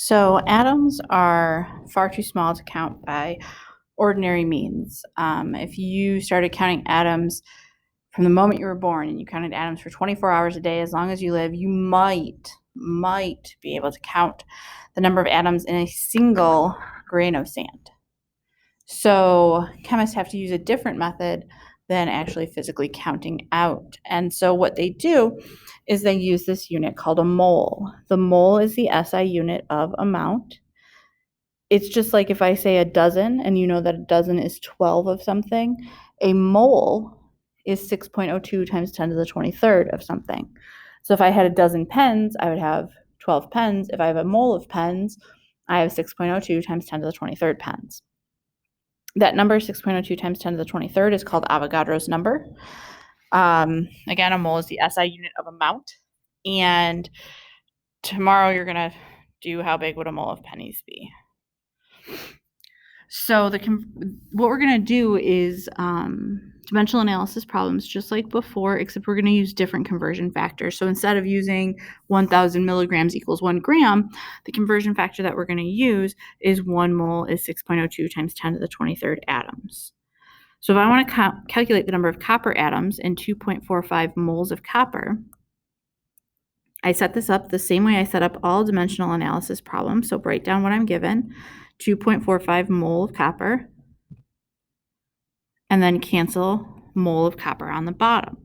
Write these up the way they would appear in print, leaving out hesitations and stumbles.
So atoms are far too small to count by ordinary means. If you started counting atoms from the moment you were born and you counted atoms for 24 hours a day, as long as you live, you might be able to count the number of atoms in a single grain of sand. So chemists have to use a different method than actually physically counting out. And so what they do is they use this unit called a mole. The mole is the SI unit of amount. It's just like if I say a dozen and you know that a dozen is 12 of something, a mole is 6.02 times 10 to the 23rd of something. So if I had a dozen pens, I would have 12 pens. If I have a mole of pens, I have 6.02 times 10 to the 23rd pens. That number, 6.02 times 10 to the 23rd, is called Avogadro's number. Again, a mole is the SI unit of amount. And tomorrow you're going to do how big would a mole of pennies be. So what we're going to do is dimensional analysis problems just like before, except we're going to use different conversion factors. So instead of using 1,000 milligrams equals 1 gram, the conversion factor that we're going to use is 1 mole is 6.02 times 10 to the 23rd atoms. So if I want to calculate the number of copper atoms in 2.45 moles of copper, I set this up the same way I set up all dimensional analysis problems. So write down what I'm given, 2.45 mole of copper, and then cancel mole of copper on the bottom.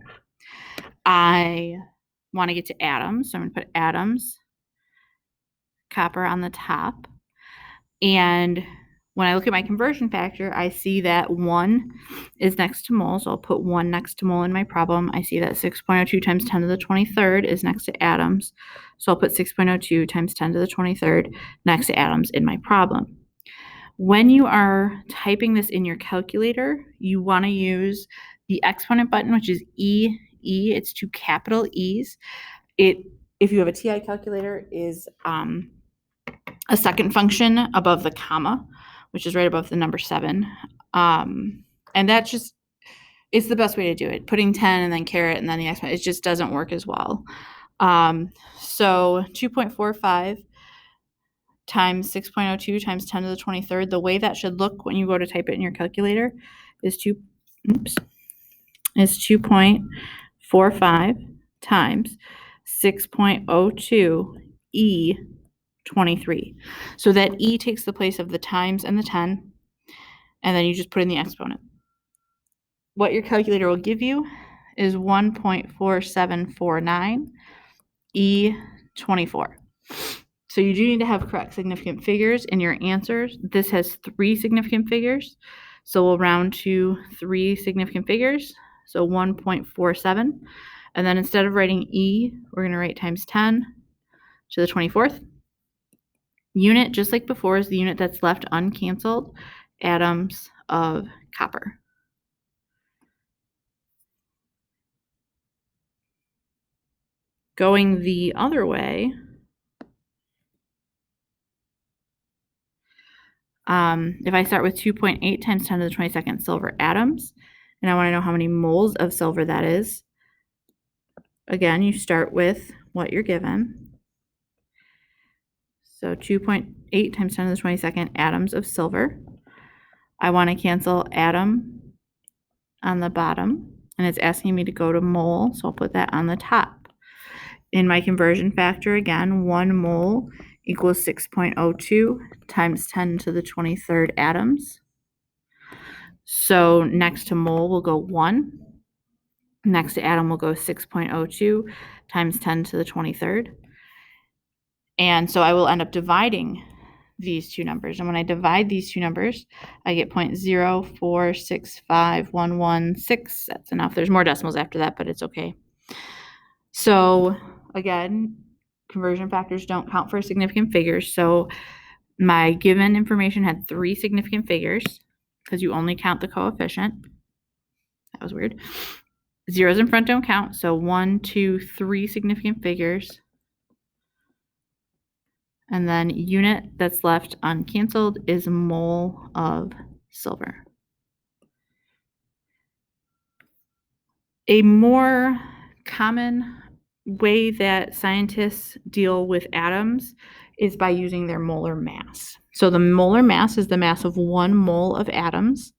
I want to get to atoms, so I'm going to put atoms, copper on the top. And when I look at my conversion factor, I see that 1 is next to mole, so I'll put 1 next to mole in my problem. I see that 6.02 times 10 to the 23rd is next to atoms, so I'll put 6.02 times 10 to the 23rd next to atoms in my problem. When you are typing this in your calculator, you want to use the exponent button, which is E. It's 2 capital E's. If you have a TI calculator, is a second function above the comma, which is right above the number 7. And that just is the best way to do it. Putting 10 and then caret and then the exponent, it just doesn't work as well. So 2.45 times 6.02 times 10 to the 23rd, the way that should look when you go to type it in your calculator is 2.45 times 6.02 E 23. So that E takes the place of the times and the 10, and then you just put in the exponent. What your calculator will give you is 1.4749 E 24. So you do need to have correct significant figures in your answers. This has 3 significant figures, so we'll round to 3 significant figures, so 1.47. And then instead of writing E, we're going to write times 10 to the 24th. Unit, just like before, is the unit that's left uncanceled, atoms of copper. Going the other way, if I start with 2.8 times 10 to the 22nd silver atoms, and I want to know how many moles of silver that is, again, you start with what you're given. So 2.8 times 10 to the 22nd atoms of silver. I want to cancel atom on the bottom, and it's asking me to go to mole, so I'll put that on the top. In my conversion factor, again, 1 mole equals 6.02 times 10 to the 23rd atoms. So next to mole will go 1. Next to atom will go 6.02 times 10 to the 23rd. And so I will end up dividing these two numbers. And when I divide these two numbers, I get 0.0465116. That's enough. There's more decimals after that, but it's okay. So again, conversion factors don't count for significant figures. So my given information had 3 significant figures because you only count the coefficient. That was weird. Zeros in front don't count. So 1, 2, 3 significant figures. And then unit that's left uncanceled is a mole of silver. A more common way that scientists deal with atoms is by using their molar mass. So the molar mass is the mass of 1 mole of atoms.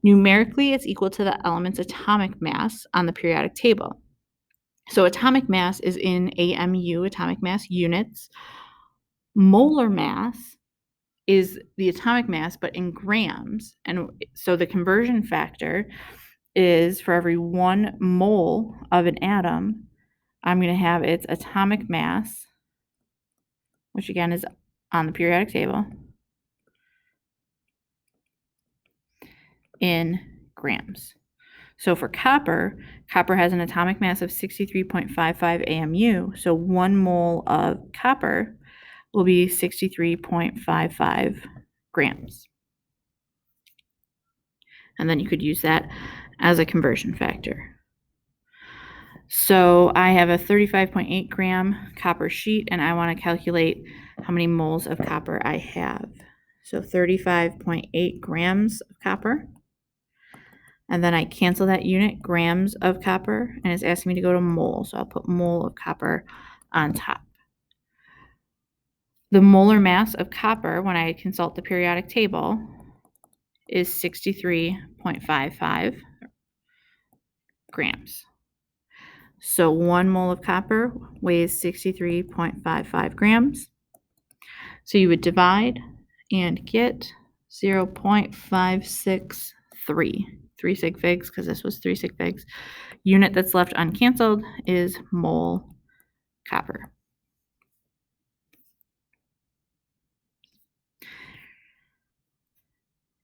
Numerically, it's equal to the element's atomic mass on the periodic table. So atomic mass is in AMU, atomic mass units. Molar mass is the atomic mass, but in grams. And so the conversion factor is for every 1 mole of an atom, I'm going to have its atomic mass, which again is on the periodic table, in grams. So for copper has an atomic mass of 63.55 AMU. So 1 mole of copper will be 63.55 grams. And then you could use that as a conversion factor. So I have a 35.8 gram copper sheet, and I want to calculate how many moles of copper I have. So 35.8 grams of copper. And then I cancel that unit, grams of copper, and it's asking me to go to mole. So I'll put mole of copper on top. The molar mass of copper, when I consult the periodic table, is 63.55 grams. So 1 mole of copper weighs 63.55 grams. So you would divide and get 0.563. 3 sig figs, because this was 3 sig figs. Unit that's left uncanceled is mole copper.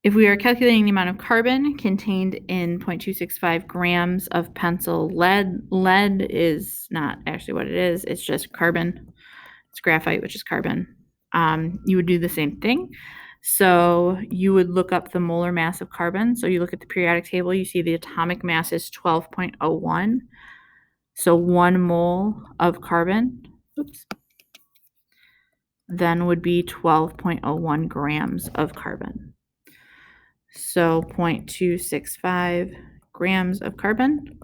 If we are calculating the amount of carbon contained in 0.265 grams of pencil lead, lead is not actually what it is, it's just carbon. It's graphite, which is carbon. You would do the same thing. So you would look up the molar mass of carbon. So you look at the periodic table, you see the atomic mass is 12.01. So 1 mole of carbon, then would be 12.01 grams of carbon. So 0.265 grams of carbon,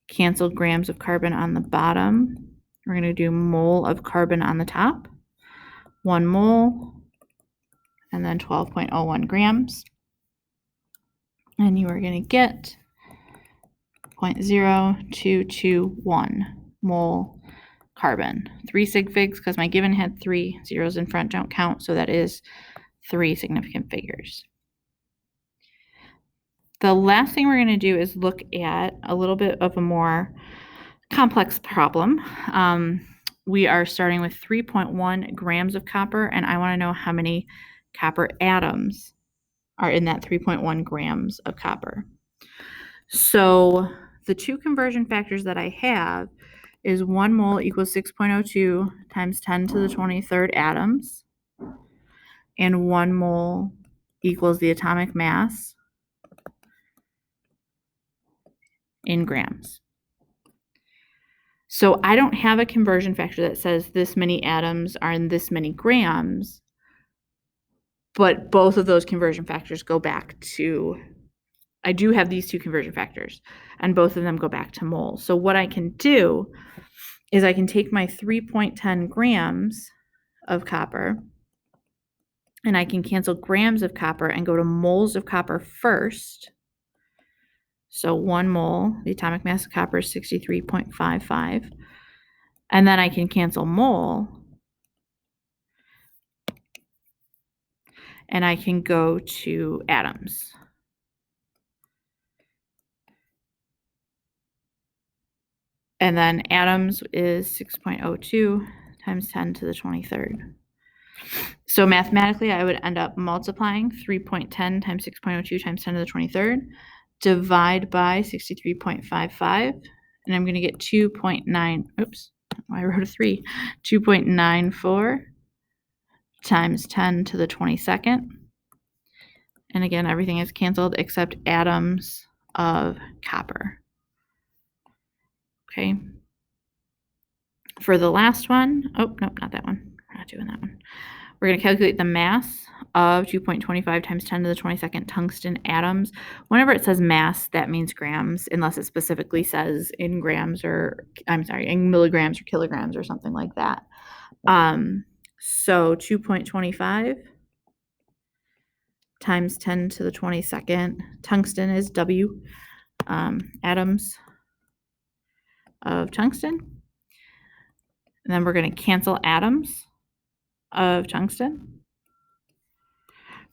canceled grams of carbon on the bottom. We're going to do mole of carbon on the top, 1 mole, and then 12.01 grams. And you are going to get 0.0221 mole carbon. 3 sig figs, because my given had 3 zeros in front, don't count, so that is 3 significant figures. The last thing we're going to do is look at a little bit of a more complex problem. We are starting with 3.1 grams of copper, and I want to know how many copper atoms are in that 3.1 grams of copper. So the 2 conversion factors that I have is 1 mole equals 6.02 times 10 to the 23rd atoms, and 1 mole equals the atomic mass in grams. So I don't have a conversion factor that says this many atoms are in this many grams, but both of those conversion factors go back to, I do have these 2 conversion factors, and both of them go back to moles. So what I can do is I can take my 3.10 grams of copper, and I can cancel grams of copper and go to moles of copper first. So 1 mole, the atomic mass of copper is 63.55. And then I can cancel mole, and I can go to atoms. And then atoms is 6.02 times 10 to the 23rd. So mathematically, I would end up multiplying 3.10 times 6.02 times 10 to the 23rd, divide by 63.55, and I'm going to get 2.9, I wrote a 3, 2.94 times 10 to the 22nd. And again, everything is canceled except atoms of copper. Okay. For the last one, nope, not that one. We're not doing that one. We're going to calculate the mass of 2.25 times 10 to the 22nd tungsten atoms. Whenever it says mass, that means grams, unless it specifically says in grams or, in milligrams or kilograms or something like that. So 2.25 times 10 to the 22nd. Tungsten is W, atoms of tungsten. And then we're going to cancel atoms of tungsten.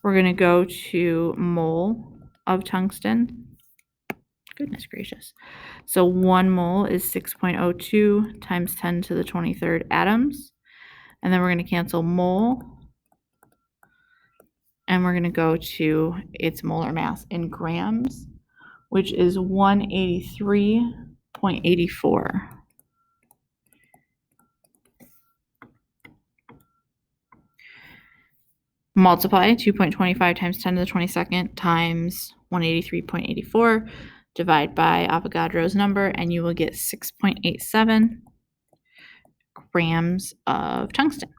We're going to go to mole of tungsten. Goodness gracious. So 1 mole is 6.02 times 10 to the 23rd atoms. And then we're going to cancel mole. And we're going to go to its molar mass in grams, which is 183.84. Multiply 2.25 times 10 to the 22nd times 183.84. Divide by Avogadro's number, and you will get 6.87 grams of tungsten.